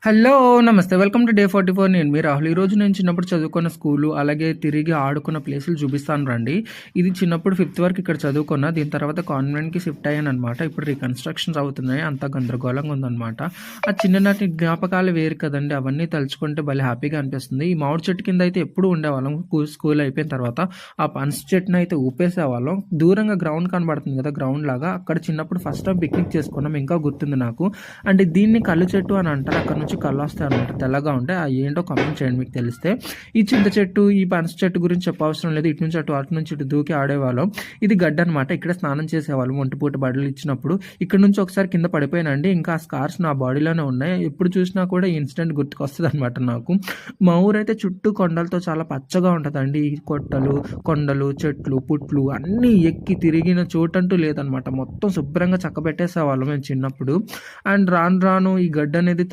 Hello! నమస్తే. Welcome to day 44. నేను మీ రాహుల్. ఈరోజు నేను చిన్నప్పుడు చదువుకున్న స్కూలు, అలాగే తిరిగి ఆడుకున్న ప్లేసులు చూపిస్తాను రండి. ఇది చిన్నప్పుడు 5థ్ వరకు ఇక్కడ చదువుకున్నా. దీని తర్వాత కాన్వెంట్‌కి షిఫ్ట్ అయ్యాననమాట. ఇప్పుడు రీకన్‌స్ట్రక్షన్స్ అవుతున్నాయి. అంతా గందరగోళంగా ఉందనమాట. ఆ చిన్ననాటి జ్ఞాపకాలు వేరు కదండీ! అవన్నీ తలుచుకుంటే భలే హ్యాపీగా అనిపిస్తుంది. ఈ మామిడి చెట్టు కింద అయితే ఎప్పుడూ ఉండేవాళ్ళం. స్కూల్ అయిపోయిన తర్వాత ఆ పనస చెట్టునయితే ఊపేసేవాళ్ళం. దూరంగా గ్రౌండ్ కనబడుతుంది కదా! గ్రౌండ్ లాగా. అక్కడ చిన్నప్పుడు ఫస్ట్ టైమ్ పిక్నిక్ చేసుకున్నాం. ఇంకా గుర్తుంది నాకు. అంటే దీన్ని కల్లు చెట్టు అని అంటారు. అక్కడ నుంచి కళ్ళు వస్తాయన్నమాట. తెల్లగా ఉంటాయి. అవి ఏంటో కామెంట్ చేయండి మీకు తెలిస్తే. ఈ చింత చెట్టు, ఈ పనస చెట్టు గురించి చెప్పవసరం లేదు. ఇటు నుంచి అటు నుంచి ఇటు దూకి ఆడేవాళ్ళం. ఇది గడ్డ అనమాట. ఇక్కడ స్నానం చేసేవాళ్ళం ఒంటిపూట బడులు ఇచ్చినప్పుడు. ఇక్కడ నుంచి ఒకసారి కింద పడిపోయానండి. ఇంకా ఆ స్కార్స్ నా బాడీలోనే ఉన్నాయి. ఎప్పుడు చూసినా కూడా ఈ ఇన్సిడెంట్ గుర్తుకొస్తుంది అనమాట నాకు. మా ఊరైతే చుట్టూ కొండలతో చాలా పచ్చగా ఉంటుందండి. ఈ కొట్టలు, కొండలు, చెట్లు, పుట్లు అన్నీ ఎక్కి తిరిగిన చోటంటూ లేదనమాట. మొత్తం శుభ్రంగా చక్కబెట్టేసేవాళ్ళం మేము చిన్నప్పుడు. అండ్ రాను రాను ఈ గడ్డ అనేది